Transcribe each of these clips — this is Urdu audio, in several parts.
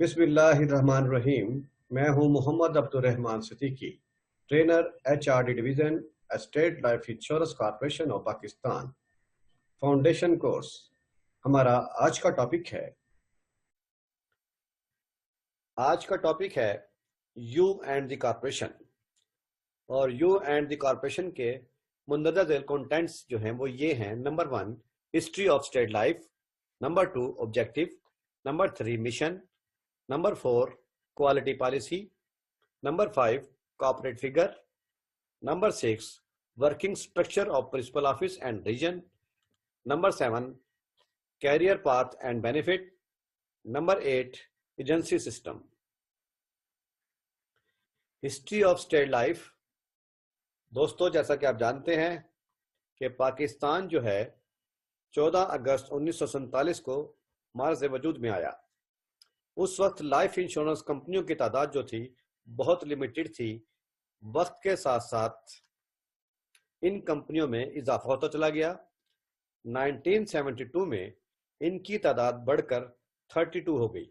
بسم اللہ الرحمن الرحیم۔ میں ہوں Muhammad Abdul Rahman Siddiqui, trainer HR division State Life Insurance Corporation of Pakistan, foundation course. ہمارا آج کا ٹاپک ہے یو اینڈ دی کارپوریشن، اور یو اینڈ دی کارپوریشن کے مندرجہ ذیل کنٹینٹس جو ہیں وہ یہ ہیں: number 1 history of State Life, number 2 objective, number 3 mission, number 4 quality policy, number 5 corporate figure, number 6 working structure of principal office and region, number 7 career path and benefit, number 8 agency system. History of State Life دوستو، جیسا کہ آپ جانتے ہیں کہ پاکستان جو ہے 14 اگست 1947 کو معرض وجود میں آیا۔ اس وقت لائف انشورنس کمپنیوں کی تعداد جو تھی بہت لمیٹڈ تھی۔ وقت کے ساتھ ساتھ ان کمپنیوں میں اضافہ ہوتا چلا گیا۔ 1972 میں ان کی تعداد بڑھ کر 32 ہو گئی۔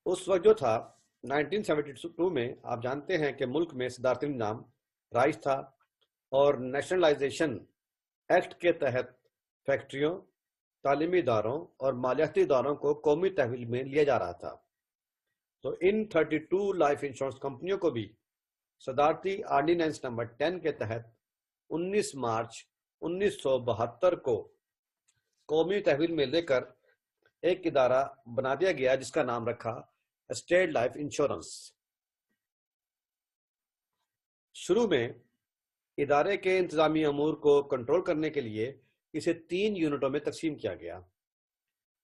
اس وقت جو تھا 1972 میں آپ جانتے ہیں کہ ملک میں صدارتی نظام رائج تھا، اور نیشنلائزیشن ایکٹ کے تحت فیکٹریوں، تعلیمی اداروں اور مالیاتی اداروں کو قومی تحویل میں لیا جا رہا تھا۔ تو ان 32 لائف انشورنس کمپنیوں کو بھی صدارتی آرڈیننس نمبر 10 کے تحت 19 مارچ 1972 کو قومی تحویل میں لے کر ایک ادارہ بنا دیا گیا جس کا نام رکھا اسٹیٹ لائف انشورنس۔ شروع میں ادارے کے انتظامی امور کو کنٹرول کرنے کے لیے اسے 3 یونٹوں میں تقسیم کیا گیا۔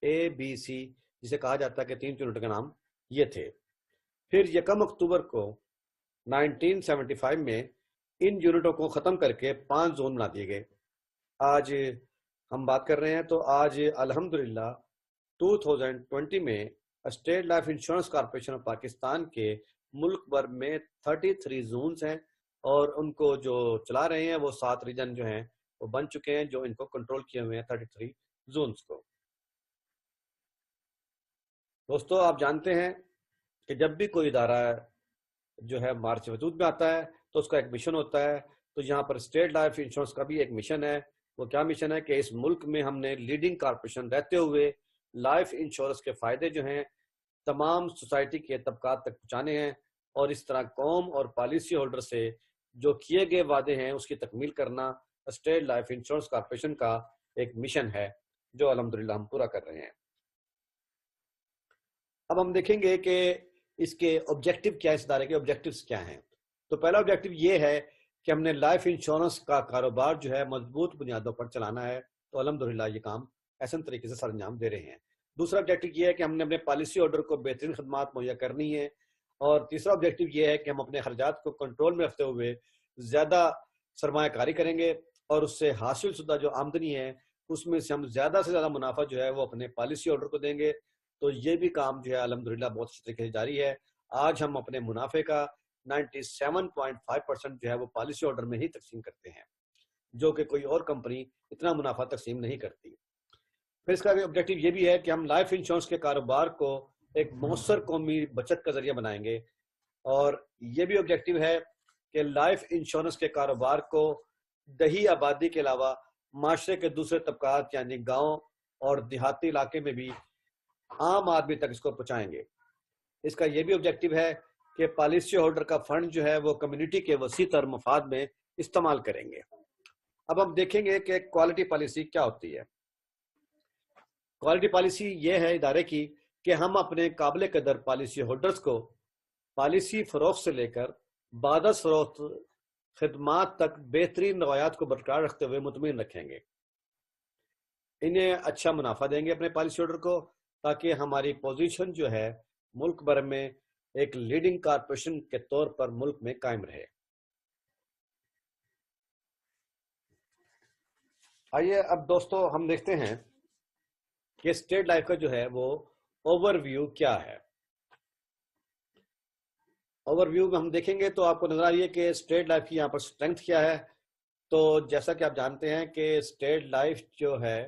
ABC جسے کہا جاتا ہے کہ 3 یونٹ کا نام یہ تھے۔ پھر 1 اکتوبر کو 1975 میں ان یونٹوں کو ختم کر کے 5 زون بنا دیے گئے۔ آج ہم بات کر رہے ہیں تو آج الحمدللہ 2020 میں state Life Insurance Corporation of Pakistan کے ملک بھر میں 33 زونز ہیں، اور ان کو جو چلا رہے ہیں وہ 7 ریجن جو ہیں وہ بن چکے ہیں جو ان کو کنٹرول کیے ہوئے ہیں 33 زونز کو۔ دوستو، آپ جانتے ہیں کہ جب بھی کوئی ادارہ جو ہے مارچ وجود میں آتا ہے تو اس کا ایک مشن ہوتا ہے۔ تو یہاں پر اسٹیٹ لائف انشورنس کا بھی ایک مشن ہے۔ وہ کیا مشن ہے کہ اس ملک میں ہم نے لیڈنگ کارپوریشن رہتے ہوئے لائف انشورنس کے فائدے جو ہیں تمام سوسائٹی کے طبقات تک پہنچانے ہیں، اور اس طرح قوم اور پالیسی ہولڈر سے جو کیے گئے وعدے ہیں اس کی تکمیل کرنا اسٹیٹ لائف انشورنس کارپوریشن کا ایک مشن ہے جو الحمدللہ ہم پورا کر رہے ہیں۔ اب ہم دیکھیں گے کہ اس کے آبجیکٹو کیا ہے، اس ادارے کے آبجیکٹوز کیا ہیں۔ تو پہلا آبجیکٹو یہ ہے کہ ہم نے لائف انشورنس کا کاروبار جو ہے مضبوط بنیادوں پر چلانا ہے، تو الحمدللہ یہ کام احسن طریقے سے سر انجام دے رہے ہیں۔ دوسرا آبجیکٹو یہ ہے کہ ہم نے اپنے پالیسی ہولڈر کو بہترین خدمات مہیا کرنی ہے، اور تیسرا آبجیکٹو یہ ہے کہ ہم اپنے خرچات کو کنٹرول میں رکھتے ہوئے زیادہ سرمایہ کاری کریں گے، اور اس سے حاصل شدہ جو آمدنی ہے اس میں سے ہم زیادہ سے زیادہ منافع جو ہے وہ اپنے پالیسی ہولڈر کو دیں گے۔ تو یہ بھی کام جو ہے الحمدللہ بہت اچھے طریقے سے جاری ہے۔ آج ہم اپنے منافع کا 97.5% جو ہے وہ پالیسی ہولڈر میں ہی تقسیم کرتے ہیں، جو کہ کوئی اور کمپنی اتنا منافع تقسیم نہیں کرتی۔ پھر اس کا آبجیکٹو یہ بھی ہے کہ ہم لائف انشورنس کے کاروبار کو ایک مؤثر قومی بچت کا ذریعہ بنائیں گے، اور یہ بھی آبجیکٹو ہے کہ لائف انشورنس کے کاروبار کو دیہی آبادی کے علاوہ معاشرے کے دوسرے طبقات یعنی گاؤں اور دیہاتی علاقے میں بھی عام آدمی تک اس کو پہنچائیں گے۔ اس کا یہ بھی آبجیکٹو ہے کہ پالیسی ہولڈر کا فنڈ جو ہے وہ کمیونٹی کے وسیع تر مفاد میں استعمال کریں گے۔ اب ہم دیکھیں گے کہ کوالٹی پالیسی کیا ہوتی ہے۔ کوالٹی پالیسی یہ ہے ادارے کی کہ ہم اپنے قابل قدر پالیسی ہولڈرز کو پالیسی فروخت سے لے کر بعد از فروخت خدمات تک بہترین روایات کو برقرار رکھتے ہوئے مطمئن رکھیں گے۔ انہیں اچھا منافع دیں گے اپنے پالیسی ہولڈر کو، تاکہ ہماری پوزیشن جو ہے ملک بھر میں ایک لیڈنگ کارپوریشن کے طور پر ملک میں قائم رہے۔ آئیے اب دوستو ہم دیکھتے ہیں کہ اسٹیٹ لائف کا جو ہے وہ اوور ویو کیا ہے۔ اوور ویو میں ہم دیکھیں گے تو آپ کو نظر آ رہی ہے کہ اسٹیٹ لائف کی یہاں پر اسٹرینتھ کیا ہے۔ تو جیسا کہ آپ جانتے ہیں کہ اسٹیٹ لائف جو ہے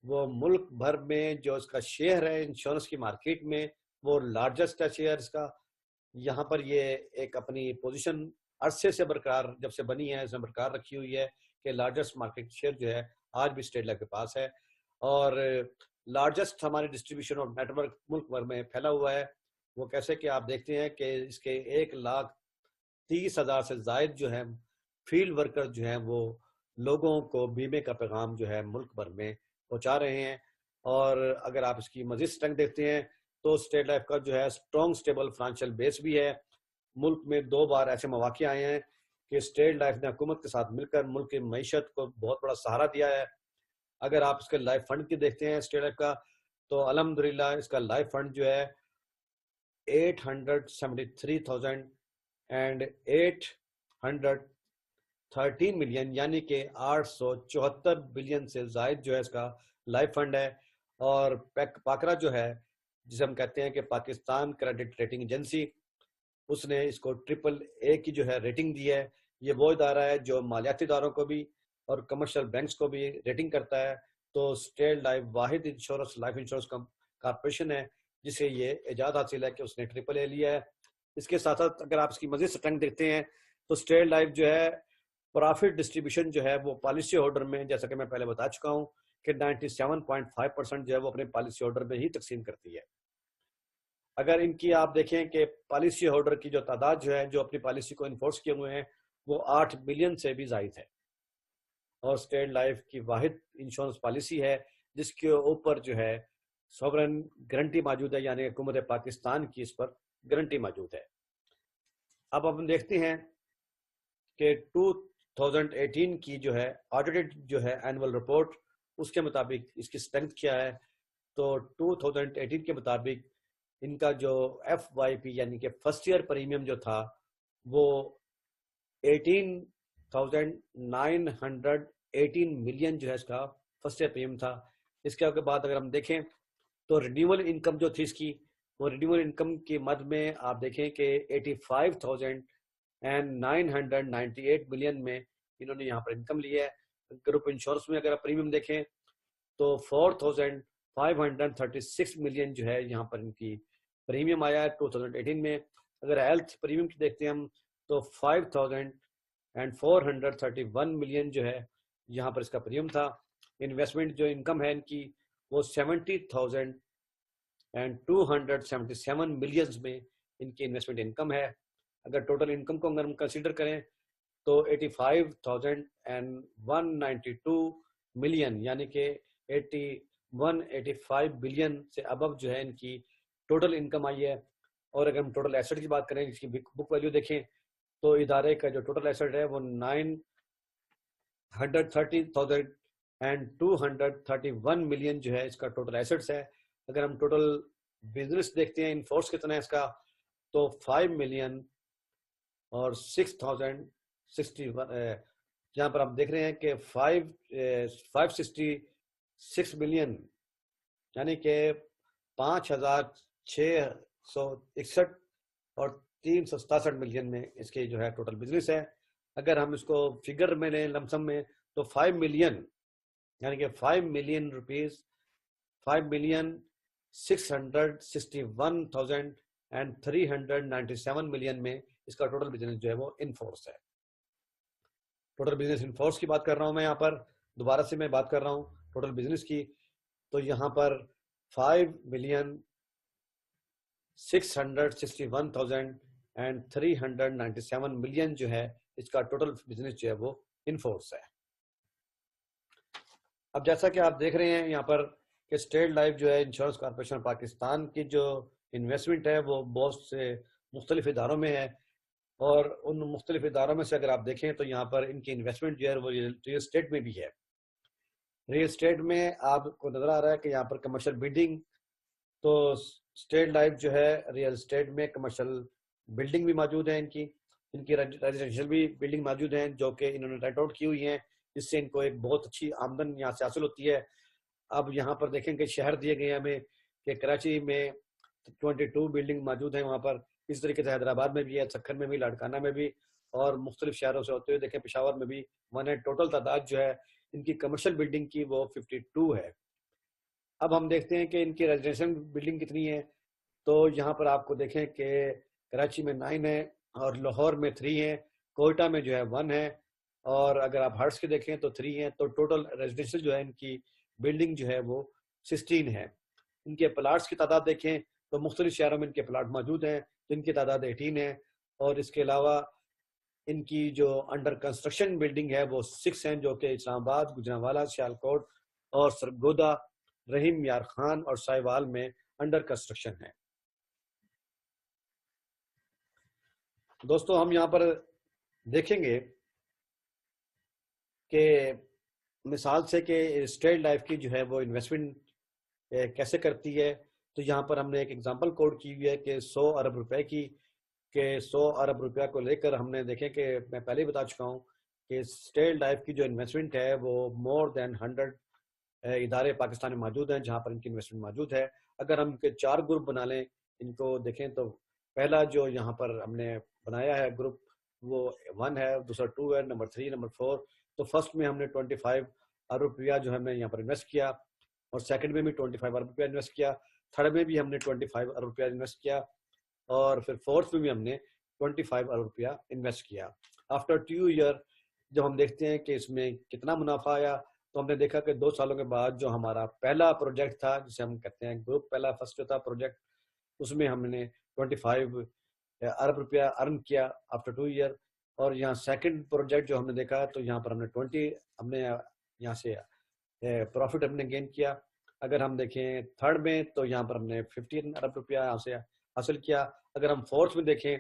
وہ ملک بھر میں جو اس کا شیئر ہے انشورنس کی مارکیٹ میں وہ لارجسٹ ہے شیئر اس کا. یہاں پر یہ ایک اپنی پوزیشن عرصے سے برقرار جب سے بنی ہے اس نے برقرار رکھی ہوئی ہے کہ لارجسٹ مارکیٹ شیئر جو ہے آج بھی اسٹیٹ لائف کے پاس ہے. اور لارجسٹ ہماری ڈسٹریبیوشن آف نیٹ ورک ملک بھر میں پھیلا ہوا ہے. وہ کیسے کہ آپ دیکھتے ہیں کہ اس کے 1,30,000 سے زائد جو ہے فیلڈ ورکر جو ہیں وہ لوگوں کو بیمے کا پیغام جو ہے ملک بھر میں پہنچا رہے ہیں. اور اگر آپ اس کی مزید اسٹرینتھ دیکھتے ہیں تو اسٹیٹ لائف کا جو ہے اسٹرانگ اسٹیبل فائنینشیل بیس بھی ہے. ملک میں 2 بار ایسے مواقع آئے ہیں کہ اسٹیٹ لائف نے حکومت کے ساتھ مل کر ملک کی معیشت کو بہت بڑا سہارا دیا ہے. اگر آپ اس کے لائف فنڈ کی دیکھتے ہیں اسٹیٹ لائف کا تو الحمدللہ اس کا لائف فنڈ جو ہے 873,813 ملین یعنی کہ 874 بلین سے زائد جو ہے اس کا لائف فنڈ ہے. اور پاکرا جو ہے جسے ہم کہتے ہیں کہ پاکستان کریڈٹ ریٹنگ ایجنسی اس نے اس کو AAA کی جو ہے ریٹنگ دی ہے. یہ وہ ادارہ ہے جو مالیاتی اداروں کو بھی اور کمرشل بینکس کو بھی ریٹنگ کرتا ہے. تو اسٹیٹ لائف واحد لائف انشورنس کارپوریشن ہے جسے یہ اعزاز حاصل ہے کہ اس نے AAA لیا ہے. اس کے ساتھ ساتھ اگر آپ اس کی مزید اسٹرینتھ دیکھتے ہیں تو اسٹیٹ لائف جو ہے پرافٹ ڈسٹریبیوشن جو ہے وہ پالیسی ہولڈر میں جیسا کہ میں پہلے بتا چکا ہوں کہ 97.5% جو ہے وہ اپنے پالیسی ہولڈر میں ہی تقسیم کرتی ہے. اگر ان کی آپ دیکھیں کہ پالیسی ہولڈر کی جو تعداد جو ہے جو اپنی پالیسی کو انفورس کیے ہوئے ہیں وہ 8 ملین سے بھی زائد ہے. اور اسٹیٹ لائف کی واحد انشورنس پالیسی ہے جس کے اوپر جو ہے سوورن گارنٹی موجود ہے یعنی حکومت پاکستان کی اس پر گارنٹی موجود ہے. اب ہم دیکھتے ہیں کہ 2018 کی جو ہے آڈیٹڈ جو ہے اینول رپورٹ اس کے مطابق اس کی اسٹرینتھ کیا ہے. تو 2018 کے مطابق ان کا جو FYP یعنی کہ فرسٹ ایئر پریمیم جو تھا وہ 18,918 ملین جو ہے اس کا فرسٹ ایئر پریمیم تھا. اس کے بعد اگر ہم دیکھیں تو رینیول انکم جو تھی اس کی وہ رینیول انکم کی مد میں آپ دیکھیں کہ 85,998 ملین میں انہوں نے یہاں پر انکم لی ہے. گروپ انشورنس میں اگر آپ پریمیم دیکھیں تو 4,536 ملین جو ہے یہاں پر ان کی پریمیم آیا ہے 2018 میں. اگر ہیلتھ پریمیم کی دیکھتے ہیں ہم تو 5,431 ملین جو ہے یہاں پر اس کا پریمیم تھا. انویسٹمنٹ جو انکم ہے ان کی وہ 70,277 ملینز میں ان کی انویسٹمنٹ انکم ہے. اگر ٹوٹل انکم کو اگر ہم کنسیڈر کریں تو 85,192 ملین یعنی کہ 85 بلین سے ابو جو ہے ان کی ٹوٹل انکم آئی ہے. اور اگر ہم ٹوٹل ایسٹ کی بات کریں جس کی بک ویلیو دیکھیں تو ادارے کا جو ٹوٹل ایسٹ ہے وہ 930,231 ملین جو ہے اس کا ٹوٹل ایسٹس ہے. اگر ہم ٹوٹل بزنس دیکھتے ہیں انفورس کتنا ہے اس کا تو 5 ملین اور 6,061 یہاں پر آپ دیکھ رہے ہیں کہ 566 ملین یعنی کہ 5,661 اور 367 ملین میں اس کی جو ہے ٹوٹل بزنس ہے. اگر ہم اس کو فگر میں لیں لمسم میں تو 5 ملین یعنی کہ 5 ملین روپیز 5,661,397 ملین میں اس کا ٹوٹل بزنس جو ہے وہ انفورس ہے. ٹوٹل بزنس انفورس کی بات کر رہا ہوں میں یہاں پر دوبارہ سے میں بات کر رہا ہوں ٹوٹل بزنس کی تو یہاں پر 5,661,397 ملین جو ہے اس کا ٹوٹل بزنس جو ہے وہ انفورس ہے. اب جیسا کہ آپ دیکھ رہے ہیں یہاں پر کہ اسٹیٹ لائف جو ہے انشورنس کارپوریشن پاکستان کی جو انویسٹمنٹ ہے وہ بہت سے مختلف اداروں میں ہے. اور ان مختلف اداروں میں سے اگر آپ دیکھیں تو یہاں پر ان کی انویسٹمنٹ جو ہے وہ ریئل اسٹیٹ میں بھی ہے. ریئل اسٹیٹ میں آپ کو نظر آ رہا ہے کہ یہاں پر کمرشل بلڈنگ تو اسٹیٹ لائف جو ہے ریئل اسٹیٹ میں کمرشل بلڈنگ بھی موجود ہے. ان کی ریزیڈینشیل بھی بلڈنگ موجود ہیں جو کہ انہوں نے رینٹ آؤٹ کی ہوئی ہیں جس سے ان کو ایک بہت اچھی آمدن یہاں سے حاصل ہوتی ہے. اب یہاں پر دیکھیں کہ شہر دیے گئے ہیں ہمیں کہ کراچی میں 22 بلڈنگ موجود ہیں وہاں پر. اس طریقے سے حیدرآباد میں بھی ہے, سکھر میں بھی, لاڑکانہ میں بھی اور مختلف شہروں سے ہوتے ہوئے دیکھیں پشاور میں بھی. ٹوٹل تعداد جو ہے ان کی کمرشل بلڈنگ کی وہ 52 ہے. اب ہم دیکھتے ہیں کہ ان کی ریزیڈینشیل بلڈنگ کتنی ہے. تو یہاں پر آپ کو دیکھیں کہ کراچی میں 9 ہے اور لاہور میں 3 ہیں, کوئٹہ میں جو ہے 1 ہے, اور اگر آپ ہرٹس کے دیکھیں تو 3 ہیں. تو ٹوٹل ریزیڈینشیل جو ہے ان کی بلڈنگ جو ہے وہ 16 ہے. ان کے پلاٹس کی تعداد دیکھیں تو مختلف شہروں میں ان کے پلاٹ موجود ہیں, جن کی تعداد 18 ہے, اور اس کے علاوہ ان کی جو انڈر کنسٹرکشن بلڈنگ ہے وہ 6 ہیں, جو کہ اسلام آباد, گجرانوالہ, سیالکوٹ اور سرگودا, رحیم یار خان اور سائیوال میں انڈر کنسٹرکشن ہے. دوستو ہم یہاں پر دیکھیں گے کہ مثال سے کہ اسٹیٹ لائف کی جو ہے وہ انویسٹمنٹ کیسے کرتی ہے. تو یہاں پر ہم نے ایک ایگزامپل کوڈ کی ہوئی ہے کہ 100 ارب روپے کی, کہ 100 ارب روپیہ کو لے کر ہم نے دیکھیں کہ میں پہلے ہی بتا چکا ہوں کہ اسٹیٹ لائف کی جو انویسٹمنٹ ہے وہ مور دین 100 ادارے پاکستان میں موجود ہیں جہاں پر ان کی انویسٹمنٹ موجود ہے. اگر ہم کے 4 گروپ بنا لیں ان کو دیکھیں تو پہلا جو یہاں پر ہم نے بنایا ہے گروپ وہ 1 ہے, دوسرا 2 ہے, نمبر 3, نمبر 4. تو فرسٹ میں ہم نے 25 ارب روپیہ جو ہم نے یہاں پر انویسٹ کیا, اور سیکنڈ میں بھی 25 ارب روپیہ انویسٹ کیا, تھرڈ میں بھی ہم نے 25 ارب روپیہ انویسٹ کیا, اور پھر فورتھ میں بھی ہم نے 25 ارب روپیہ انویسٹ کیا. آفٹر 2 ایئر جب ہم دیکھتے ہیں کہ اس میں کتنا منافع آیا, تو ہم نے دیکھا کہ 2 سالوں کے بعد جو ہمارا پہلا پروجیکٹ تھا, جسے ہم کہتے ہیں گروپ پہلا فرسٹ جو تھا پروجیکٹ, اس میں ہم نے 25 ارب روپیہ ارن کیا آفٹر 2 ایئر. اور یہاں سیکنڈ پروجیکٹ جو ہم نے دیکھا تو یہاں پر ہم نے 20 ہم نے یہاں سے پروفٹ ہم نے گین کیا. اگر ہم دیکھیں تھرڈ میں تو یہاں پر ہم نے 15 ارب روپیہ یہاں سے حاصل کیا. اگر ہم فورتھ میں دیکھیں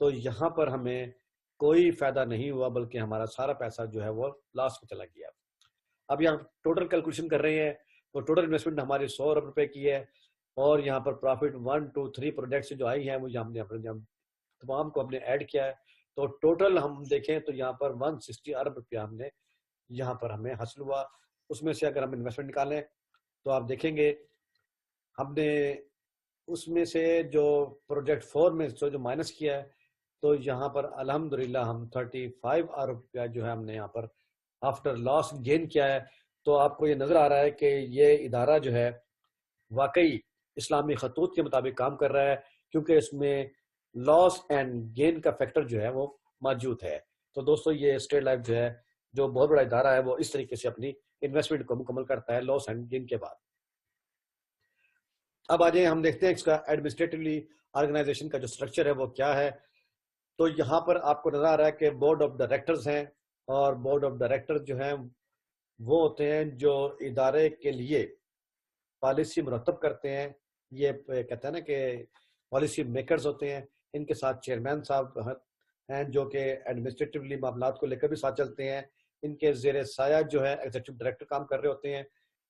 تو یہاں پر ہمیں کوئی فائدہ نہیں ہوا, بلکہ ہمارا سارا پیسہ جو ہے وہ لاس میں چلا گیا. اب یہاں ٹوٹل کیلکولیشن کر رہے ہیں تو ٹوٹل انویسٹمنٹ ہماری 100 ارب روپے کی ہے, اور یہاں پر پروفٹ 1 2 3 پروجیکٹ سے جو آئی ہیں وہ ہم نے اپنے تمام کو ہم نے ایڈ کیا ہے. تو ٹوٹل ہم دیکھیں تو یہاں پر 160 ارب روپیہ ہم نے یہاں پر ہمیں حاصل ہوا. اس میں سے اگر ہم انویسٹمنٹ نکالیں تو آپ دیکھیں گے ہم نے اس میں سے جو پروجیکٹ 4 میں جو مائنس کیا ہے, تو یہاں پر الحمدللہ ہم 35 ارب روپیہ جو ہے ہم نے یہاں پر آفٹر لاس گین کیا ہے. تو آپ کو یہ نظر آ رہا ہے کہ یہ ادارہ جو ہے واقعی اسلامی خطوط کے مطابق کام کر رہا ہے, کیونکہ اس میں لاس اینڈ گین کا فیکٹر جو ہے وہ موجود ہے. تو دوستو یہ اسٹیٹ لائف جو ہے جو بہت بڑا ادارہ ہے وہ اس طریقے سے اپنی انویسٹمنٹ کو مکمل کرتا ہے لاس اینڈ گین کے بعد. اب آجائیں ہم دیکھتے ہیں اس کا ایڈمنسٹریٹولی آرگنائزیشن کا جو سٹرکچر ہے وہ کیا ہے. تو یہاں پر آپ کو نظر آ رہا ہے کہ بورڈ آف ڈائریکٹرز ہیں, اور بورڈ آف ڈائریکٹر جو ہیں وہ ہوتے ہیں جو ادارے کے لیے پالیسی مرتب کرتے ہیں. یہ کہتے ہیں نا کہ پالیسی میکرز ہوتے ہیں. ان کے ساتھ چیئرمین صاحب ہیں جو کہ ایڈمنسٹریٹولی معاملات کو لے کر بھی ساتھ چلتے ہیں. ان کے زیر سایہ جو ہے ایگزیکٹو ڈائریکٹر کام کر رہے ہوتے ہیں,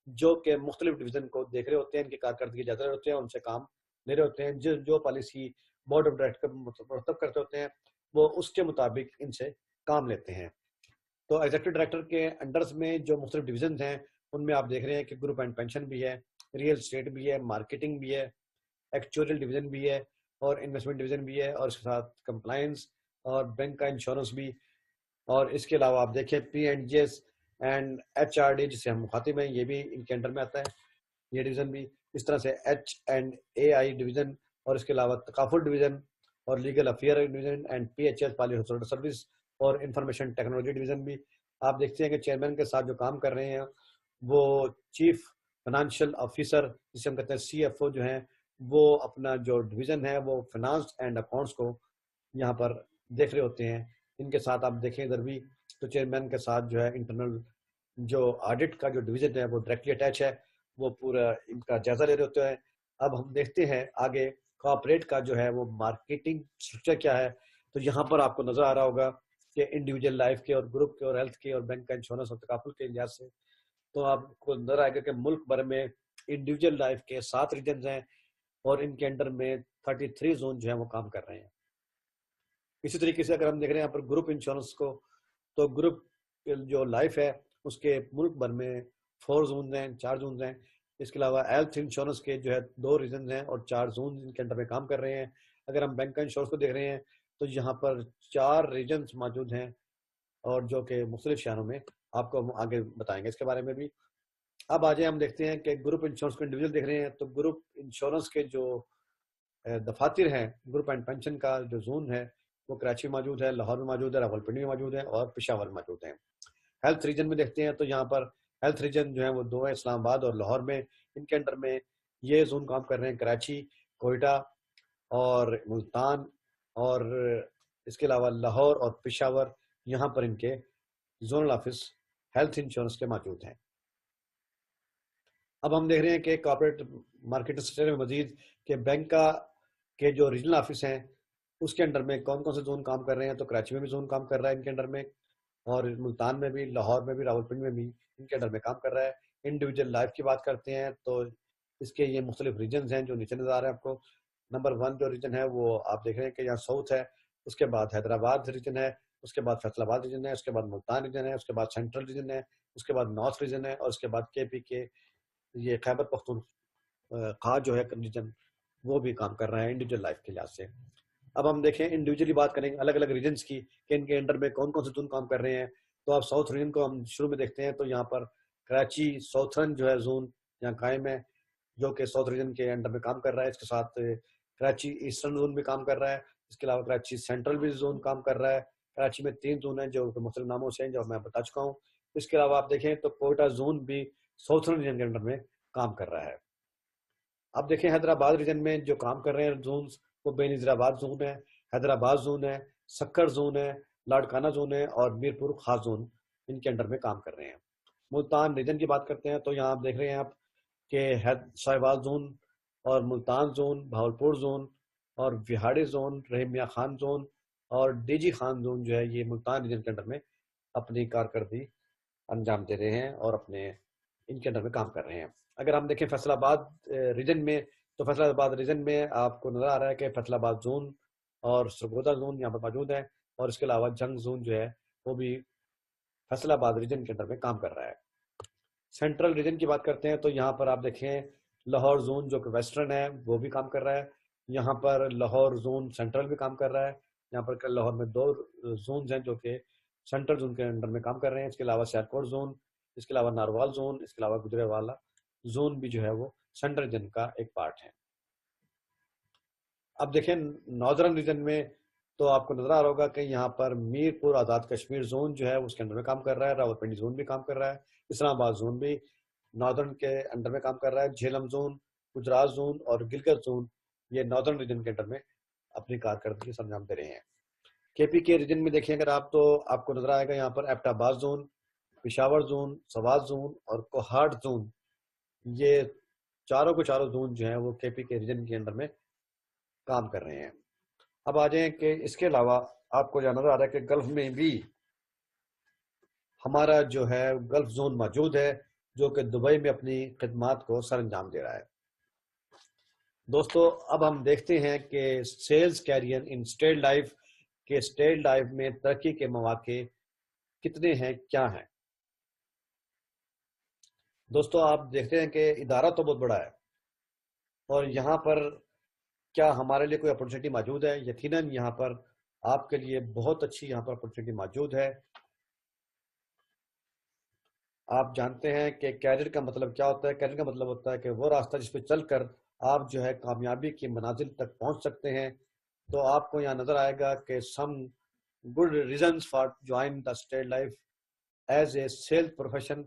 جو کہ مختلف ڈویژن کو دیکھ رہے ہوتے ہیں, ان کی کارکردگی جانچ رہے ہوتے ہیں, ان سے کام لے رہے ہوتے ہیں. جو پالیسی بورڈ آف ڈائریکٹر مرتب کرتے ہوتے ہیں وہ اس کے مطابق ان سے کام لیتے ہیں. تو ایگزیکٹو ڈائریکٹر کے انڈرز میں جو مختلف ڈویژنز ہیں ان میں آپ دیکھ رہے ہیں کہ گروپ اینڈ پینشن بھی ہے, ریئل اسٹیٹ بھی ہے, مارکیٹنگ بھی ہے, ایکچوریل ڈویژن بھی ہے, اور انویسٹمنٹ ڈویژن بھی ہے, اور اس کے ساتھ کمپلائنس اور بینک کا انشورنس بھی. اور اس کے علاوہ آپ دیکھیں P and G S and H R D جسے ہم مخاطب ہیں, یہ بھی ان کے انڈر میں آتا ہے یہ ڈویژن بھی. اس طرح سے H and A I division, اور اس کے علاوہ تکافل ڈویژن, اور legal affair division, and P H S poly hospital service, اور انفارمیشن ٹیکنالوجی ڈویژن بھی. آپ دیکھتے ہیں کہ چیئرمین کے ساتھ جو کام کر رہے ہیں وہ چیف فائنانشیل آفیسر جسے ہم کہتے ہیں سی ایف او جو ہیں, وہ اپنا جو ڈویژن ہے وہ فائنانس اینڈ اکاؤنٹس کو یہاں پر دیکھ رہے ہوتے ہیں. ان کے ساتھ آپ دیکھیں ادھر بھی تو چیئرمین کے ساتھ جو ہے انٹرنل جو آڈٹ کا جو ڈویژن ہے وہ ڈائریکٹلی اٹیچ ہے, وہ پورا ان کا جائزہ لے رہے ہوتے ہیں. اب ہم دیکھتے ہیں آگے کارپوریٹ کا جو ہے وہ مارکیٹنگ اسٹرکچر کیا ہے. تو یہاں پر آپ کو نظر آ رہا ہوگا کہ انڈیویجل لائف کے اور گروپ کے اور ہیلتھ کے اور بینک کا انشورنس اور تکافل کے لحاظ سے تو آپ کو نظر آئے گا کہ ملک بھر میں انڈیویجل لائف کے 7 ریجنز ہیں, اور ان کے انڈر میں 33 زون جو ہیں وہ کام کر رہے ہیں. اسی طریقے سے اگر ہم دیکھ رہے ہیں یہاں پر گروپ انشورنس کو, تو گروپ جو لائف ہے اس کے ملک بھر میں 4 زونز ہیں, 4 زونز ہیں. اس کے علاوہ ہیلتھ انشورنس کے جو ہے 2 ریجنز ہیں اور 4 زونز ان کے انڈر میں کام کر رہے ہیں. اگر ہم بینک کا انشورنس کو دیکھ رہے ہیں تو یہاں پر 4 ریجنز موجود ہیں, اور جو کہ مختلف شہروں میں آپ کو ہم آگے بتائیں گے اس کے بارے میں بھی. اب آ جائیں ہم دیکھتے ہیں کہ گروپ انشورنس کو انڈیویجول دیکھ رہے ہیں تو گروپ انشورنس کے جو دفاتر ہیں گروپ اینڈ پینشن کا جو زون ہے وہ کراچی میں موجود ہے، لاہور میں موجود ہے، راولپنڈی میں موجود ہے اور پشاور میں موجود ہیں۔ ہیلتھ ریجن میں دیکھتے ہیں تو یہاں پر ہیلتھ ریجن جو ہے وہ دو ہیں، اسلام آباد اور لاہور میں۔ ان کے انڈر میں یہ زون کام کر رہے ہیں، کراچی، کوئٹہ اور ملتان، اور اس کے علاوہ لاہور اور پشاور، یہاں پر ان کے زونل آفس ہیلتھ انشورنس کے موجود ہیں۔ اب ہم دیکھ رہے ہیں کہ کارپوریٹ مارکیٹ سسٹم میں مزید کہ بینک کا کے جو ریجنل آفس ہیں اس کے انڈر میں کون کون سے زون کام کر رہے ہیں، تو کراچی میں بھی زون کام کر رہا ہے ان کے انڈر میں، اور ملتان میں بھی، لاہور میں بھی، راولپنڈی میں بھی ان کے انڈر میں کام کر رہا ہے۔ انڈیویجول لائف کی بات کرتے ہیں تو اس کے یہ مختلف ریجنز ہیں جو نیچے نظر آ رہے ہیں آپ کو۔ نمبر 1 جو ریجن ہے وہ آپ دیکھ رہے ہیں کہ یہاں ساؤتھ ہے، اس کے بعد حیدرآباد ریجن ہے، اس کے بعد فیصل آباد ریجن ہے، اس کے بعد ملتان ریجن ہے، اس کے بعد سینٹرل ریجن ہے، اس کے بعد نارتھ ریجن ہے، اور اس کے بعد کے پی کے یہ خیبر پختونخوا جو ہے ریجن وہ بھی کام کر رہا ہے انڈیویجول لائف کے لحاظ سے۔ اب ہم دیکھیں انڈیویجلی بات کریں گے الگ الگ ریجنز کی کہ ان کے انڈر میں کون کون سے زون کام کر رہے ہیں۔ تو آپ ساؤتھ ریجن کو ہم شروع میں دیکھتے ہیں تو یہاں پر کراچی ساؤتھرن جو ہے زون یہاں قائم ہے، جو کہ ساؤتھ ریجن کے انڈر میں کام کر رہا ہے۔ اس کے ساتھ کراچی ایسٹرن زون بھی کام کر رہا ہے، اس کے علاوہ کراچی سینٹرل بھی زون کام کر رہا ہے۔ کراچی میں 3 زون ہیں جو مختلف ناموں سے ہیں جو میں بتا چکا ہوں۔ اس کے علاوہ آپ دیکھیں تو کوئٹہ زون بھی ساؤتھرن ریجن کے انڈر میں کام کر رہا ہے۔ اب دیکھیں حیدرآباد ریجن میں جو کام کر رہے ہیں زونز وہ بے نظیر آباد زون ہے، حیدرآباد زون ہے، سکر زون ہے، لاڑکانہ زون ہے اور میرپور خاص زون ان کے انڈر میں کام کر رہے ہیں۔ ملتان ریجن کی بات کرتے ہیں تو یہاں آپ دیکھ رہے ہیں آپ کہ ساہیوال زون اور ملتان زون، بہاولپور زون اور وہاڑی زون، رحیم میاں خان زون اور ڈی جی خان زون جو ہے یہ ملتان ریجن کے انڈر میں اپنی کارکردگی انجام دے رہے ہیں اور اپنے ان کے انڈر میں کام کر رہے ہیں۔ اگر ہم دیکھیں فیصل آباد ریجن میں تو فیصل آباد ریجن میں آپ کو نظر آ رہا ہے کہ فیصل آباد زون اور سرگودا زون یہاں پر موجود ہے، اور اس کے علاوہ جنگ زون جو ہے وہ بھی فیصل آباد ریجن کے انڈر میں کام کر رہا ہے۔ سینٹرل ریجن کی بات کرتے ہیں تو یہاں پر آپ دیکھیں لاہور زون جو کہ ویسٹرن ہے وہ بھی کام کر رہا ہے، یہاں پر لاہور زون سینٹرل بھی کام کر رہا ہے، یہاں پر لاہور میں 2 زونز ہیں جو کہ سینٹرل زون کے انڈر میں کام کر رہے ہیں۔ اس کے علاوہ سیالکوٹ زون، اس کے علاوہ ناروال زون، اس کے علاوہ گجرانوالہ زون بھی جو ہے وہ سینٹرل ریجن کا ایک پارٹ ہے۔ اب دیکھیں ناردرن ریجن میں تو آپ کو نظر آ رہا ہوگا کہ یہاں پر میرپور آزاد کشمیر زون جو ہے اس کے انڈر میں کام کر رہا ہے، راولپنڈی زون بھی کام کر رہا ہے، اسلام آباد زون بھی ناردرن کے انڈر میں کام کر رہا ہے، جہلم زون، گجرات زون اور گلگت زون یہ ناردرن ریجن کے انڈر میں اپنی کارکردگی انجام دے رہے ہیں۔ کے پی کے ریجن میں دیکھیں اگر آپ تو آپ کو نظر آئے گا یہاں پر ایبٹ آباد zone, Peshawar zone, Swat zone اور کوہاٹ زون، یہ چاروں کے چاروں زون جو ہیں وہ کے پی کے ریجن کے انڈر میں کام کر رہے ہیں۔ اب آ جائیں کہ اس کے علاوہ آپ کو جانا نظر آ رہا ہے کہ گلف میں بھی ہمارا جو ہے گلف زون موجود ہے جو کہ دبئی میں اپنی خدمات کو سر انجام دے رہا ہے۔ دوستو اب ہم دیکھتے ہیں کہ sales career in State Life کے اسٹیٹ لائف میں ترقی کے مواقع کتنے ہیں، کیا ہیں۔ دوستو آپ دیکھتے ہیں کہ ادارہ تو بہت بڑا ہے اور یہاں پر کیا ہمارے لیے کوئی اپرچونٹی موجود ہے؟ یقیناً یہاں پر آپ کے لیے بہت اچھی یہاں پر اپرچونٹی موجود ہے۔ آپ جانتے ہیں کہ کیریئر کا مطلب کیا ہوتا ہے؟ کیریئر کا مطلب ہوتا ہے کہ وہ راستہ جس پہ چل کر آپ جو ہے کامیابی کی منازل تک پہنچ سکتے ہیں۔ تو آپ کو یہاں نظر آئے گا کہ some good reasons for join the State Life as a sales profession.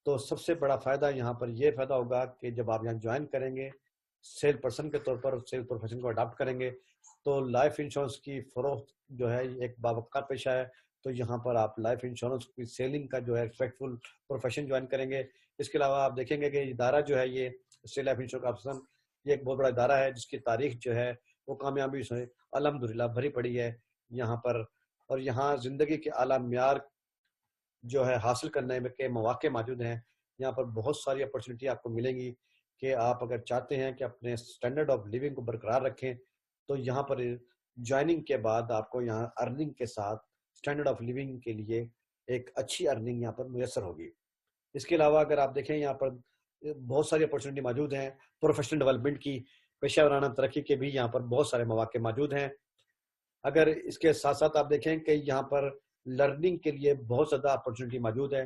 تو سب سے بڑا فائدہ یہاں پر یہ فائدہ ہوگا کہ جب آپ یہاں جوائن کریں گے سیل پرسن کے طور پر، سیل پروفیشن کو اڈاپٹ کریں گے تو لائف انشورنس کی فروخت جو ہے ایک باوقار پیشہ ہے، تو یہاں پر آپ لائف انشورنس کی سیلنگ کا جو ہے ریسپیکٹفل پروفیشن جوائن کریں گے۔ اس کے علاوہ آپ دیکھیں گے کہ ادارہ جو ہے یہ اسٹیٹ لائف انشورنس کارپوریشن یہ ایک بہت بڑا ادارہ ہے جس کی تاریخ جو ہے وہ کامیابی سے الحمدللہ بھری پڑی ہے یہاں پر، اور یہاں زندگی کے اعلیٰ معیار جو ہے حاصل کرنے کے مواقع موجود ہیں۔ یہاں پر بہت ساری اپرچونٹی آپ کو ملیں گی کہ آپ اگر چاہتے ہیں کہ اپنے سٹینڈرڈ آف لیونگ کو برقرار رکھیں تو یہاں پر جوائننگ کے بعد آپ کو یہاں ارننگ کے ساتھ سٹینڈرڈ آف لیونگ کے لیے ایک اچھی ارننگ یہاں پر میسر ہوگی۔ اس کے علاوہ اگر آپ دیکھیں یہاں پر بہت ساری اپرچونٹی موجود ہیں پروفیشنل ڈیولپمنٹ کی، پیشہ ورانہ ترقی کے بھی یہاں پر بہت سارے مواقع موجود ہیں۔ اگر اس کے ساتھ ساتھ آپ دیکھیں کہ یہاں پر لرننگ کے لیے بہت زیادہ اپرچونٹی موجود ہے۔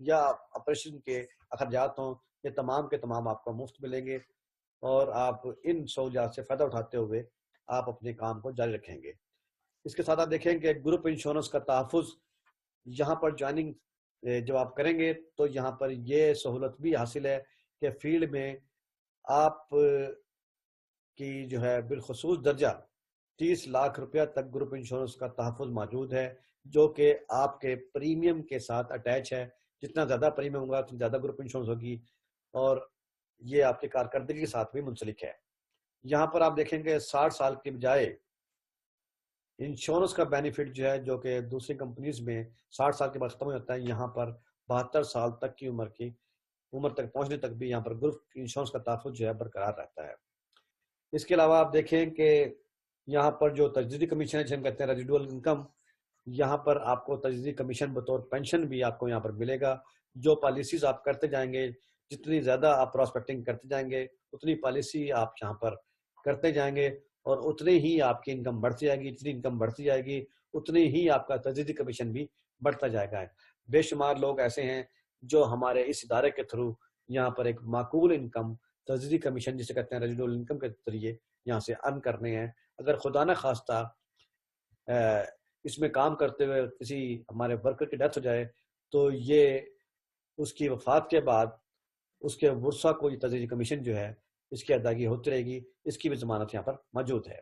یا آپریشن کے اخراجات ہوں، یہ تمام کے تمام آپ کو مفت ملیں گے، اور آپ ان سہولیات سے فائدہ اٹھاتے ہوئے آپ اپنے کام کو جاری رکھیں گے۔ اس کے ساتھ آپ دیکھیں کہ گروپ انشورنس کا تحفظ، یہاں پر جوائننگ جب آپ کریں گے تو یہاں پر یہ سہولت بھی حاصل ہے کہ فیلڈ میں آپ کی جو ہے بالخصوص درجہ 30 لاکھ روپیہ تک گروپ انشورنس کا تحفظ موجود ہے، جو کہ آپ کے پریمیم کے ساتھ اٹیچ ہے۔ جتنا زیادہ پریمیم ہوگا اتنی زیادہ گروپ انشورنس ہوگی، اور یہ آپ کی کارکردگی کے ساتھ بھی منسلک ہے۔ یہاں پر آپ دیکھیں گے 60 سال کے بجائے انشورنس کا بینیفٹ جو ہے، جو کہ دوسری کمپنیز میں 60 سال کے بعد ختم ہو جاتا ہے، یہاں پر 72 سال تک کی عمر تک پہنچنے تک بھی یہاں پر گروپ انشورنس کا تحفظ جو ہے برقرار رہتا ہے۔ اس کے علاوہ آپ دیکھیں کہ یہاں پر جو تجدیدی کمیشن ہے، جسے ہم کہتے ہیں ریزیڈول انکم، یہاں پر آپ کو تجدیدی کمیشن بطور پینشن بھی آپ کو یہاں پر ملے گا۔ جو پالیسیز آپ کرتے جائیں گے، جتنی زیادہ آپ پراسپیکٹنگ کرتے جائیں گے، اتنی پالیسی آپ یہاں پر کرتے جائیں گے، اور اتنی ہی آپ کی انکم بڑھتی جائے گی۔ جتنی انکم بڑھتی جائے گی اتنی ہی آپ کا تجدیدی کمیشن بھی بڑھتا جائے گا۔ بے شمار لوگ ایسے ہیں جو ہمارے اس ادارے کے تھرو یہاں پر ایک معقول انکم تجدیدی کمیشن جسے کہتے ہیں ریزیڈول انکم کے ذریعے یہاں سے ارن کرنے ہیں۔ اگر خدا نہ خواستہ اس میں کام کرتے ہوئے کسی ہمارے ورکر کی ڈیتھ ہو جائے تو یہ اس کی وفات کے بعد اس کے ورثہ کو یہ تجدیدی کمیشن جو ہے اس کی ادائیگی ہوتی رہے گی۔ اس کی بھی ضمانت یہاں پر موجود ہے۔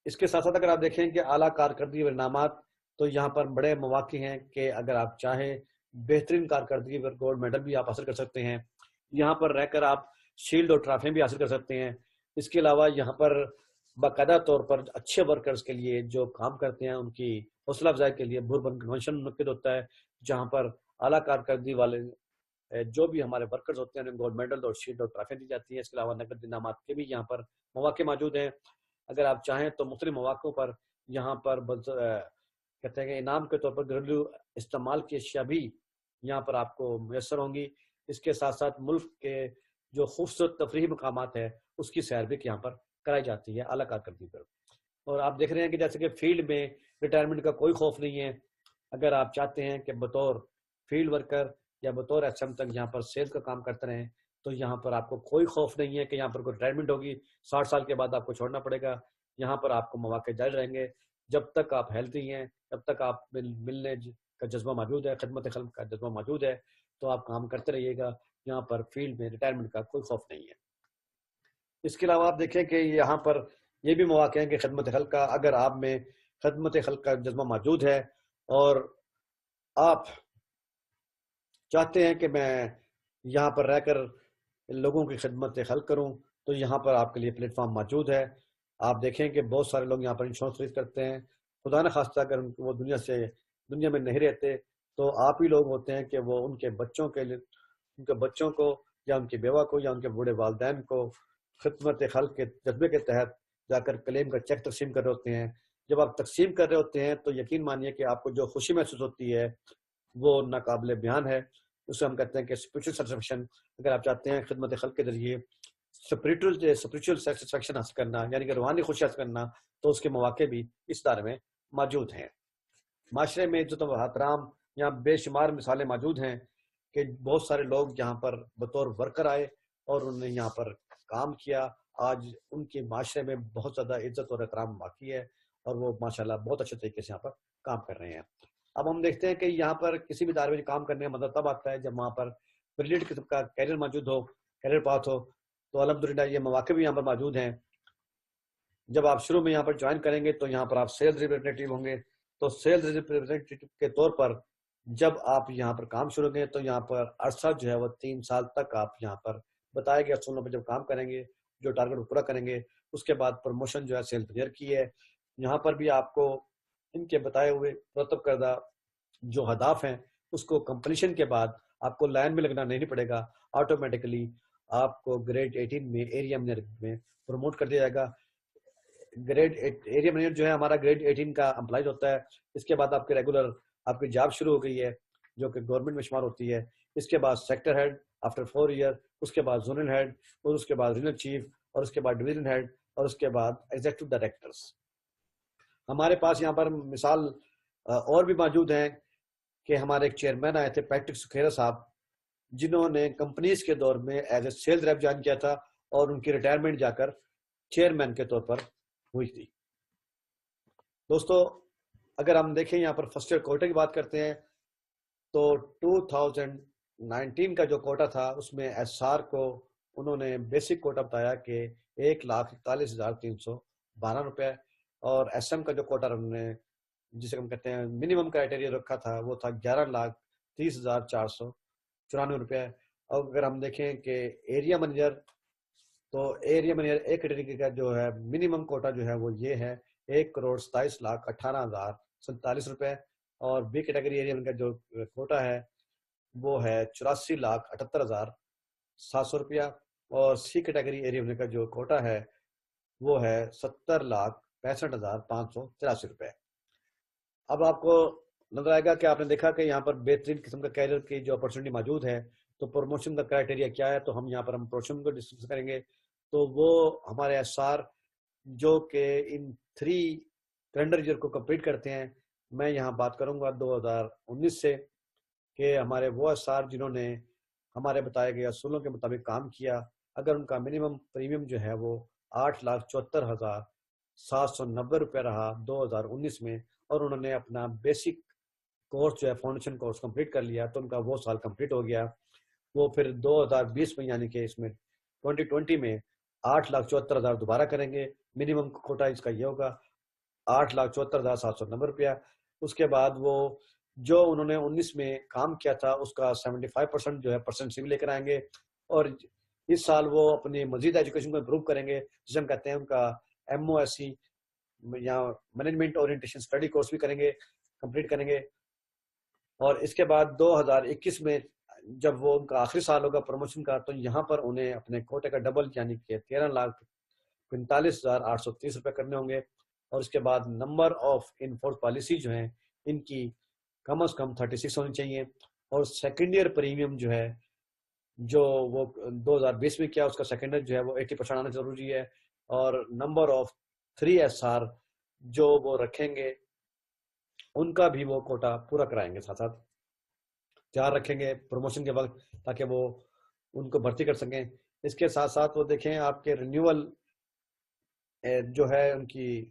اس کے ساتھ ساتھ اگر آپ دیکھیں کہ اعلیٰ کارکردگی و انعامات، تو یہاں پر بڑے مواقع ہیں کہ اگر آپ چاہیں بہترین کارکردگی پر گولڈ میڈل بھی آپ حاصل کر سکتے ہیں۔ یہاں پر رہ کر آپ شیلڈ اور ٹرافیاں بھی حاصل کر سکتے ہیں۔ اس کے علاوہ یہاں پر باقاعدہ طور پر اچھے ورکرز کے لیے جو کام کرتے ہیں ان کی حوصلہ افزائی کے لیے بوربن کنونشن منعقد ہوتا ہے، جہاں پر اعلیٰ کارکردگی والے جو بھی ہمارے ورکرز ہوتے ہیں انہیں گولڈ میڈل اور شیلڈ اور ٹرافیاں دی جاتی ہیں۔ اس کے علاوہ نقد انعامات کے بھی یہاں پر مواقع موجود ہیں۔ اگر آپ چاہیں تو مختلف مواقعوں پر یہاں پر کہتے ہیں کہ انعام کے طور پر گھریلو استعمال کی اشیاء بھی یہاں پر آپ کو میسر ہوں گی۔ اس کے ساتھ ساتھ ملک کے جو خوبصورت تفریحی مقامات ہے اس کی سیر بھی یہاں پر کرائی جاتی ہے اعلیٰ کارکردگی پر۔ اور آپ دیکھ رہے ہیں کہ جیسے کہ فیلڈ میں ریٹائرمنٹ کا کوئی خوف نہیں ہے۔ اگر آپ چاہتے ہیں کہ بطور فیلڈ ورکر یا بطور ایس ایم تک یہاں پر سیلز کا کام کرتے رہیں تو یہاں پر آپ کو کوئی خوف نہیں ہے کہ یہاں پر کوئی ریٹائرمنٹ ہوگی، 60 سال کے بعد آپ کو چھوڑنا پڑے گا۔ یہاں پر آپ کو مواقع جاری رہیں گے جب تک آپ ہیلتھی ہیں، جب تک آپ ملنے کا جذبہ موجود ہے، خدمت خلق کا جذبہ موجود ہے، تو آپ کام کرتے رہیے گا۔ یہاں پر فیلڈ میں ریٹائرمنٹ کا کوئی خوف نہیں ہے۔ اس کے علاوہ آپ دیکھیں کہ یہاں پر یہ بھی مواقع ہیں کہ خدمت خلق کا، اگر آپ میں خدمت خلق کا جذبہ موجود ہے اور آپ چاہتے ہیں کہ میں یہاں پر رہ کر لوگوں کی خدمت خلق کروں، تو یہاں پر آپ کے لیے پلیٹ فارم موجود ہے۔ آپ دیکھیں کہ بہت سارے لوگ یہاں پر انشورنس خرید کرتے ہیں، خدا نہ خواستہ اگر وہ دنیا میں نہیں رہتے تو آپ ہی لوگ ہوتے ہیں کہ وہ ان کے بچوں کو یا ان کی بیوہ کو یا ان کے بوڑھے والدین کو خدمت خلق کے جذبے کے تحت جا کر کلیم کا چیک تقسیم کر رہے ہوتے ہیں۔ جب آپ تقسیم کر رہے ہوتے ہیں تو یقین مانیے کہ آپ کو جو خوشی محسوس ہوتی ہے وہ ناقابل بیان ہے۔ اسے ہم کہتے ہیں کہ اسپرچل سیٹسفیکشن۔ اگر آپ چاہتے ہیں خدمت خلق کے ذریعے اسپرچل سیٹسفیکشن حاصل کرنا، یعنی کہ روحانی خوشی حاصل کرنا، تو اس کے مواقع بھی اس دائرے میں موجود ہیں۔ معاشرے میں عزت و احترام، یہاں بے شمار مثالیں موجود ہیں کہ بہت سارے لوگ یہاں پر بطور ورکر آئے اور انہوں نے یہاں پر کام کیا۔ آج ان کے معاشرے میں بہت زیادہ عزت اور احترام باقی ہے اور وہ ماشاءاللہ بہت اچھے طریقے سے یہاں پر کام کر رہے ہیں۔ اب ہم دیکھتے ہیں کہ یہاں پر کسی بھی ادارے میں کام کرنے کا مطلب تب آتا ہے جب وہاں پر بریلینٹ قسم کا کیریئر موجود ہو، کیریئر پاتھ ہو۔ تو الحمدللہ یہ مواقع بھی یہاں پر موجود ہیں۔ جب آپ شروع میں یہاں پر جوائن کریں گے تو یہاں پر آپ سیلز ریپریزنٹیو ہوں گے۔ تو سیلز ریپریزنٹیو کے طور پر جب آپ یہاں پر کام شروع کریں تو یہاں پر عرصہ جو ہے وہ 3 سال تک آپ یہاں پر بتائے گئے اصولوں پر جب کام کریں گے، جو ٹارگٹ کو پورا کریں گے، اس کے بعد پروموشن جو ہے سیلز انجینئر کی ہے۔ یہاں پر بھی آپ کو ان کے بتائے ہوئے مرتب کردہ جو ہدف ہیں اس کو کمپلیشن کے بعد آپ کو لائن میں لگنا نہیں پڑے گا، آٹومیٹکلی آپ کو گریڈ 18 میں ایریا مینیجر میں پروموٹ کر دیا جائے گا۔ ایریا مینیجر جو ہے ہمارا گریڈ 18 کا امپلائز ہوتا ہے۔ اس کے بعد آپ کے ریگولر آپ کی جاب شروع ہو گئی ہے جو کہ گورنمنٹ میں شمار ہوتی ہے۔ اس کے بعد سیکٹر ہیڈ آفٹر 4 ایئر، اس کے بعد زونل ہیڈ، اور اس کے بعد ریجنل چیف، اور اس کے بعد ڈویژن ہیڈ، اور اس کے بعد ایگزیکٹو ڈائریکٹرز۔ ہمارے پاس یہاں پر مثال اور بھی موجود ہیں کہ ہمارے ایک چیئرمین آئے تھے پیٹرک سکھیرا صاحب، جنہوں نے کمپنیز کے دور میں as a sales rep join کیا تھا اور ان کی ریٹائرمنٹ جا کر چیئرمین کے طور پر ہوئی تھی۔ دوستو اگر ہم دیکھیں یہاں پر فرسٹ ایئر کوٹا کی بات کرتے ہیں تو 2019 کا جو کوٹا تھا اس میں ایس آر کو انہوں نے بیسک کوٹا بتایا کہ 1,41,312 روپے، اور ایس ایم کا جو کوٹا انہوں نے جسے ہم کہتے ہیں منیمم کرائٹیریا رکھا تھا وہ تھا 11,30,494 روپے۔ اور اگر ہم دیکھیں کہ ایریا مینیجر، تو ایریا مینیجر ایک کیٹیگری کا جو ہے منیمم کوٹا جو ہے وہ یہ ہے 1,27,18,047 روپے، اور بی کیٹیگری ایریا مینیجر کا جو کوٹا ہے وہ ہے 84,78,700 روپیہ، اور سی کیٹیگری ایریا مینیجر کا جو کوٹا ہے وہ ہے 70,65,583 روپے۔ اب آپ کو نظر آئے گا کہ آپ نے دیکھا کہ یہاں پر بہترین قسم کا کیریئر کی جو اپرچونٹی موجود ہے، تو پروموشن کا کرائٹیریا کیا ہے، تو ہم یہاں پر پروموشن کو ڈسکس کریں گے۔ تو وہ ہمارے ایس آر جو کہ ان 3 کیلنڈر ایئر کو کمپلیٹ کرتے ہیں، میں یہاں بات کروں گا 2019 سے، کہ ہمارے وہ ایس آر جنہوں نے ہمارے بتائے گئے اصولوں کے مطابق کام کیا، اگر ان کا منیمم پریمیم جو ہے وہ 8,74,790 روپے رہا 2019 میں، اور انہوں نے اپنا بیسک کورس جو ہے فاؤنڈیشن کورس کمپلیٹ کر لیا، تو ان کا وہ سال کمپلیٹ ہو گیا۔ وہ پھر 2020 میں یعنی کہ اس میں 2020 میں 8,74,000 دوبارہ کریں گے، منیمم کوٹا اس کا یہ ہوگا 8,74,790 روپیہ۔ اس کے بعد وہ جو انہوں نے 19 میں کام کیا تھا اس کا 75% جو ہے پرسنٹ سی لے کر آئیں گے، اور اس سال وہ اپنی مزید ایجوکیشن کو امپروو کریں گے، جسے ہم کہتے ہیں ان کا ایم او ایس سی یا مینجمنٹ اورینٹیشن اسٹڈی کورس بھی کریں گے، کمپلیٹ کریں گے۔ اور اس کے بعد 2021 میں جب وہ ان کا آخری سال ہوگا پروموشن کا، تو یہاں پر انہیں اپنے کوٹے کا ڈبل یعنی کہ 13,45,830 روپے کرنے ہوں گے، اور اس کے بعد نمبر آف انفورس پالیسی جو ہیں ان کی کم از کم 36 ہونی چاہیے، اور سیکنڈ ایئر پریمیم جو ہے جو وہ 2020 میں کیا اس کا سیکنڈ ایئر جو ہے وہ 80% آنا ضروری ہے، اور نمبر آف 3 ایس آر جو وہ رکھیں گے ان کا بھی وہ کوٹا پورا کرائیں گے، ساتھ ساتھ تیار رکھیں گے پروموشن کے وقت تاکہ وہ ان کو بھرتی کر سکیں۔ اس کے ساتھ ساتھ وہ دیکھیں آپ کے رینیول جو ہے ان کی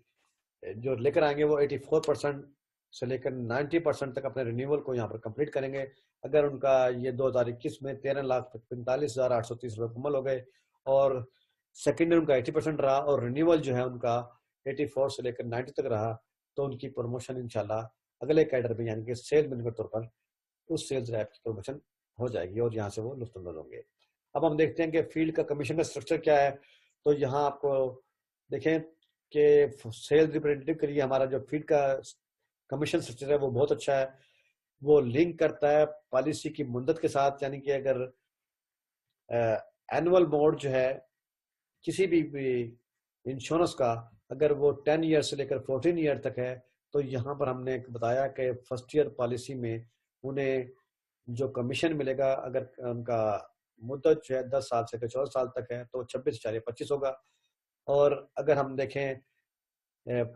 جو لے کر آئیں گے وہ 84% سے لے کر 90% تک اپنے رینیول کو یہاں پر کمپلیٹ کریں گے۔ اگر ان کا یہ 2021 میں 13,45,830 روپے مکمل ہو گئے، اور سیکنڈ ان کا 80% رہا، اور رینیول جو ہے ان کا 84 سے لے کر 90 تک رہا، تو ان کی پروموشن انشاءاللہ اگلے کیڈر میں یعنی کہ سیل مینیجر کے طور پر اس سیلز ریپ کی پروموشن ہو جائے گی، اور یہاں سے وہ لطف اندوز ہوں گے۔ اب ہم دیکھتے ہیں کہ فیلڈ کا کمیشن کا اسٹرکچر کیا ہے۔ تو یہاں آپ کو دیکھیں کہ سیلز ریپرزینٹیو کے لیے ہمارا جو فیلڈ کا کمیشن اسٹرکچر ہے وہ بہت اچھا ہے، وہ لنک کرتا ہے پالیسی کی مدت کے ساتھ، یعنی کہ اگر اینول موڈ جو ہے کسی بھی انشورنس کا اگر وہ 10 ایئر سے لے کر 14 ایئر تک ہے، تو یہاں پر ہم نے بتایا کہ فرسٹ ایئر پالیسی میں انہیں جو کمیشن ملے گا اگر ان کا مدت جو ہے 10 سال سے 14 سال تک ہے تو 26.25 ہوگا، اور اگر ہم دیکھیں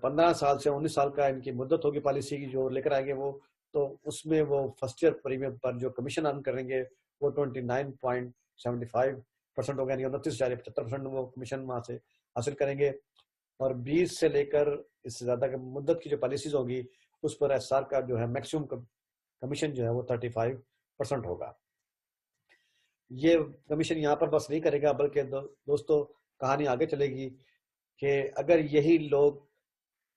15 سال سے 19 سال کا ان کی مدت ہوگی پالیسی کی جو لے کر آئیں گے وہ، تو اس میں وہ فرسٹ ایئر پریمیم پر جو کمیشن ارن کریں گے وہ 29.75% ہوگا، یعنی 29.75% وہ کمیشن وہاں سے حاصل کریں گے، اور 20 سے لے کر اس سے زیادہ مدت کی جو پالیسیز ہوں گی اس پر ایس آر کا جو ہے میکسیمم کمیشن جو ہے وہ 35% ہوگا۔ یہ کمیشن یہاں پر بس نہیں کرے گا، بلکہ دوستو کہانی آگے چلے گی کہ اگر یہی لوگ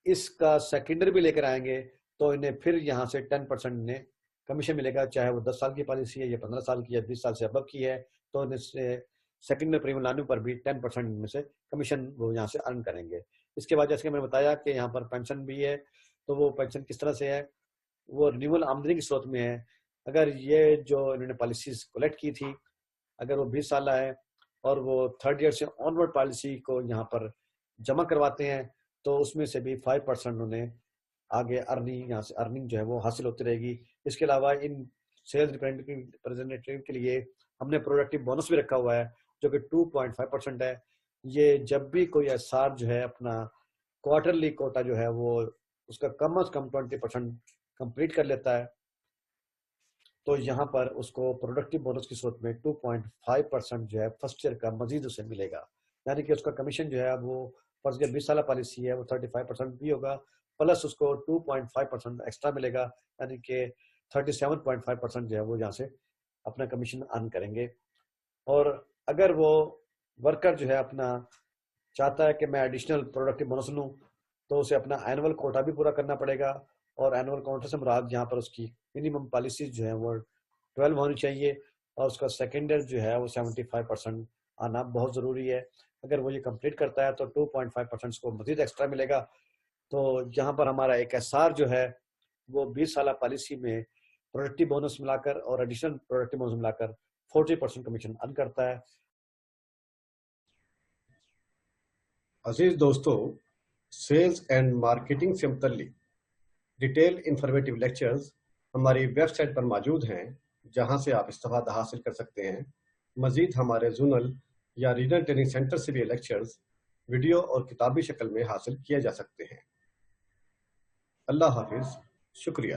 اس کا سیکنڈر بھی لے کر آئیں گے تو انہیں پھر یہاں سے 10% انہیں کمیشن ملے گا، چاہے وہ 10 سال کی پالیسی ہے یا 15 سال کی ہے 20 سال سے ابو کی ہے، تو انہیں سیکنڈ پریمیم لانے پر بھی 10% میں سے کمیشن وہ یہاں سے ارن کریں گے۔ اس کے بعد جیسے کہ میں نے بتایا کہ یہاں پر پینشن بھی ہے، تو وہ پینشن کس طرح سے ہے، وہ رینیول آمدنی کی صورت میں ہے۔ اگر یہ جو انہوں نے پالیسیز کلیکٹ کی تھی اگر وہ 20 سالہ ہے اور وہ 3rd ایئر سے آنورڈ پالیسی کو یہاں پر جمع کرواتے ہیں، تو اس میں سے بھی 5% انہیں آگے ارننگ یہاں سے ارننگ جو ہے وہ حاصل ہوتی رہے گی۔ اس کے علاوہ ان سیلز ریپرزینٹیو کے لیے ہم نے پروڈکٹیو بونس بھی رکھا ہوا ہے جو کہ 2.5% ہے۔ یہ جب بھی کوئی ایس آر جو ہے اپنا کوارٹرلی کوٹا جو ہے وہ اس کا کم از کم 20% کمپلیٹ کر لیتا ہے، تو یہاں پر اس کو پروڈکٹیو بونس کی صورت میں 2.5% جو ہے فرسٹ ایئر کا مزید اسے ملے گا، یعنی کہ اس کا کمیشن جو ہے وہ فرض کے 20 سالہ پالیسی ہے وہ 35% بھی ہوگا، پلس اس کو 2.5% ایکسٹرا ملے گا، یعنی کہ 37.5% جو ہے وہ یہاں سے اپنا کمیشن ارن کریں گے۔ اور اگر وہ ورکر جو ہے اپنا چاہتا ہے کہ میں ایڈیشنل پروڈکٹیو بونس لوں تو اسے اپنا اینول کوٹا بھی پورا کرنا پڑے گا، اور اینول کوٹا سے مراد یہاں پر اس کی منیمم پالیسیز جو ہیں وہ 12 ہونی چاہیے، اور اس کا سیکنڈ ایئر جو ہے وہ 75% آنا بہت ضروری ہے۔ اگر وہ یہ کمپلیٹ کرتا ہے تو 2.5% کو مزید ایکسٹرا ملے گا۔ تو یہاں پر ہمارا ایک ایسار جو ہے وہ 20 سالہ پالیسی میں پروڈکٹیو بونس ملا کر اور ایڈیشنل پروڈکٹیو بونس ملا کر 40% کمیشن ارن کرتا ہے۔ عزیز دوستو، سیلز اینڈ مارکیٹنگ سے متعلق ڈیٹیل انفارمیٹیو لیکچرز ہماری ویب سائٹ پر موجود ہیں، جہاں سے آپ استفادہ حاصل کر سکتے ہیں۔ مزید ہمارے زونل یا ریجنل ٹریننگ سینٹر سے بھی لیکچرز ویڈیو اور کتابی شکل میں حاصل کیے جا سکتے ہیں۔ اللہ حافظ، شکریہ۔